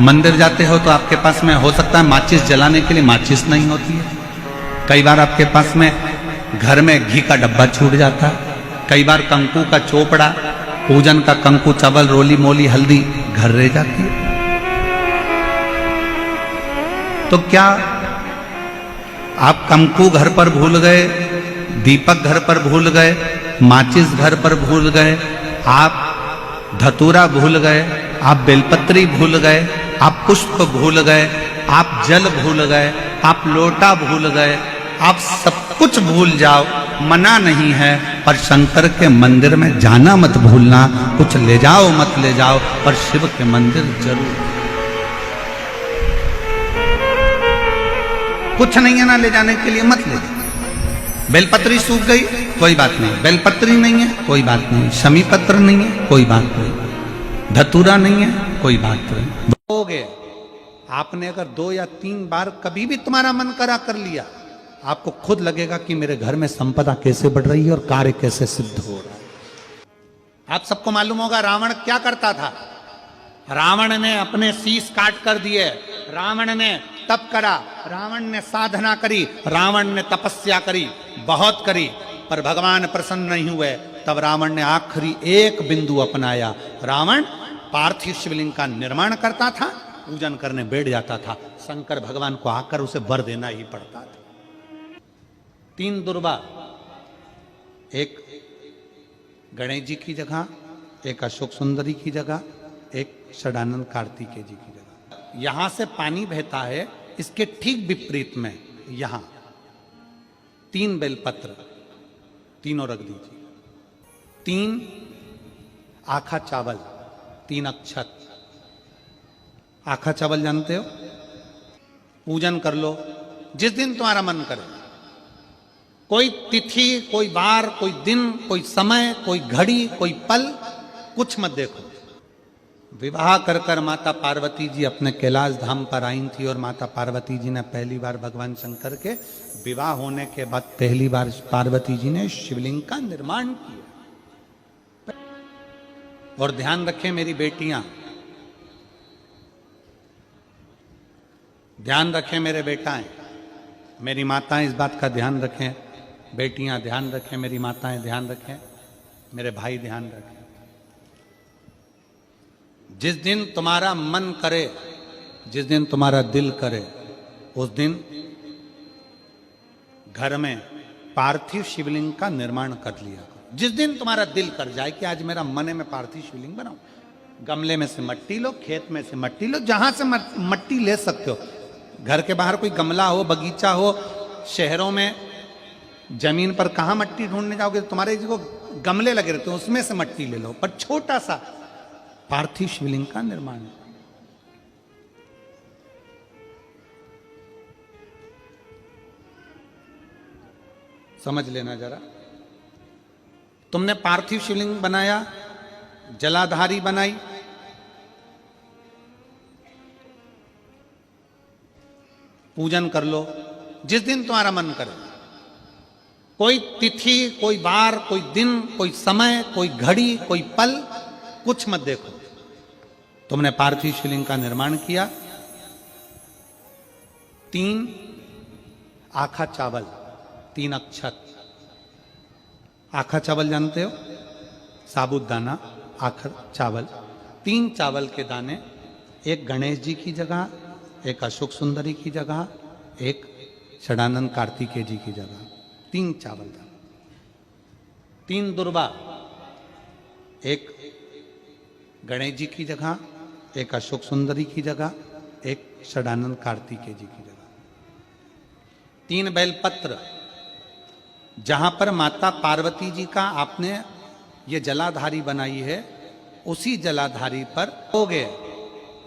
मंदिर जाते हो तो आपके पास में हो सकता है माचिस जलाने के लिए माचिस नहीं होती है। कई बार आपके पास में घर में घी का डब्बा छूट जाता है। कई बार कंकु का चोपड़ा, पूजन का कंकु, चावल, रोली मोली, हल्दी घर रह जाती है। तो क्या आप कंकु घर पर भूल गए, दीपक घर पर भूल गए, माचिस घर पर भूल गए, आप धतूरा भूल गए, आप बेलपत्री भूल गए, आप पुष्प भूल गए, आप जल भूल गए, आप लोटा भूल गए, आप सब कुछ भूल जाओ, मना नहीं है, पर शंकर के मंदिर में जाना मत भूलना। कुछ ले जाओ मत ले जाओ, पर शिव के मंदिर जरूर। कुछ नहीं है ना ले जाने के लिए, मत ले जाओ। बेलपत्री सूख गई कोई बात नहीं, बेलपत्री नहीं है कोई बात नहीं, शमी पत्र नहीं है कोई बात नहीं, धतूरा नहीं है कोई बात नहीं। हो गए आपने अगर 2 या 3 बार कभी भी तुम्हारा मन करा कर लिया, आपको खुद लगेगा कि मेरे घर में संपदा कैसे बढ़ रही है और कार्य कैसे सिद्ध हो रहा है। आप सबको मालूम होगा रावण क्या करता था। रावण ने अपने शीश काट कर दिए, रावण ने तप करा, रावण ने साधना करी, रावण ने तपस्या करी, बहुत करी, पर भगवान प्रसन्न नहीं हुए। तब रावण ने आखिरी एक बिंदु अपनाया। रावण पार्थिव शिवलिंग का निर्माण करता था, पूजन करने बैठ जाता था। शंकर भगवान को आकर उसे वर देना ही पड़ता था। 3 दुर्वा, एक गणेश जी की जगह, एक अशोक सुंदरी की जगह, एक षडानंद कार्तिकेय जी की जगह। यहां से पानी बहता है, इसके ठीक विपरीत में यहां 3 बेलपत्र, तीनों रख दीजिए। 3 आखा चावल, 3 अक्षत। आखा चावल जानते हो? पूजन कर लो जिस दिन तुम्हारा मन करे। कोई तिथि, कोई वार, कोई दिन, कोई समय, कोई घड़ी, कोई पल, कुछ मत देखो। विवाह कर कर माता पार्वती जी अपने कैलाश धाम पर आई थी और माता पार्वती जी ने पहली बार भगवान शंकर के विवाह होने के बाद पहली बार पार्वती जी ने शिवलिंग का निर्माण किया। और ध्यान रखें मेरी बेटियां, ध्यान रखें मेरे बेटाएं, मेरी माताएं इस बात का ध्यान रखें, बेटियां ध्यान रखें, मेरी माताएं ध्यान रखें, मेरे भाई ध्यान रखें। जिस दिन तुम्हारा मन करे, जिस दिन तुम्हारा दिल करे, उस दिन घर में पार्थिव शिवलिंग का निर्माण कर लिया करो। जिस दिन तुम्हारा दिल कर जाए कि आज मेरा मन है मैं पार्थिव शिवलिंग बनाऊं, गमले में से मट्टी लो, खेत में से मट्टी लो, जहां से मट्टी ले सकते हो। घर के बाहर कोई गमला हो, बगीचा हो, शहरों में जमीन पर कहां मट्टी ढूंढने जाओगे? तुम्हारे जो गमले लगे रहते हैं उसमें से मट्टी ले लो, पर छोटा सा पार्थिव शिवलिंग का निर्माण। समझ लेना जरा, तुमने पार्थिव शिवलिंग बनाया, जलाधारी बनाई, पूजन कर लो जिस दिन तुम्हारा मन करे। कोई तिथि, कोई वार, कोई दिन, कोई समय, कोई घड़ी, कोई पल, कुछ मत देखो। तुमने पार्थिव शिवलिंग का निर्माण किया। 3 आखा चावल, 3 अक्षत। आखा चावल जानते हो? साबूदाना, आखा चावल। 3 चावल के दाने, एक गणेश जी की जगह, एक अशोक सुंदरी की जगह, एक षडानंद कार्तिकेय जी की जगह। 3 चावल दाने। 3 दुर्वा, एक गणेश जी की जगह, एक अशोक सुंदरी की जगह, एक षडानंद कार्तिकेय जी की जगह। 3 बेलपत्र, जहां पर माता पार्वती जी का आपने ये जलाधारी बनाई है, उसी जलाधारी पर हो गए।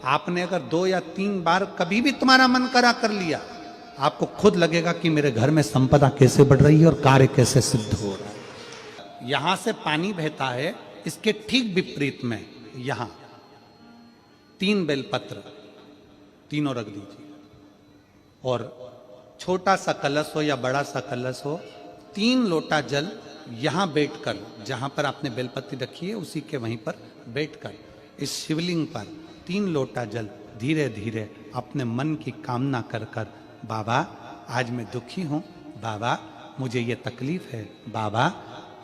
आपने अगर 2 या 3 बार कभी भी तुम्हारा मन करा कर लिया, आपको खुद लगेगा कि मेरे घर में संपदा कैसे बढ़ रही है और कार्य कैसे सिद्ध हो रहा है। यहां से पानी बहता है, इसके ठीक विपरीत में यहां 3 बेलपत्र, तीनों रख दीजिए। और छोटा सा कलश हो या बड़ा सा कलश हो, 3 लोटा जल यहां बैठकर, जहां पर आपने बेलपत्ती रखी है उसी के वहीं पर बैठकर इस शिवलिंग पर 3 लोटा जल धीरे धीरे अपने मन की कामना कर कर, बाबा आज मैं दुखी हूँ, बाबा मुझे ये तकलीफ है, बाबा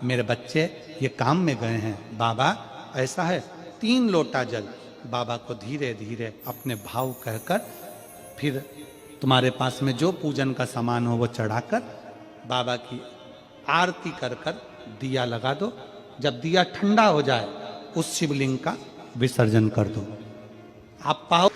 मेरे बच्चे ये काम में गए हैं, बाबा ऐसा है, 3 लोटा जल बाबा को धीरे धीरे अपने भाव कहकर, फिर तुम्हारे पास में जो पूजन का सामान हो वो चढ़ाकर बाबा की आरती कर कर दिया लगा दो। जब दिया ठंडा हो जाए उस शिवलिंग का विसर्जन कर दो। आप पाओ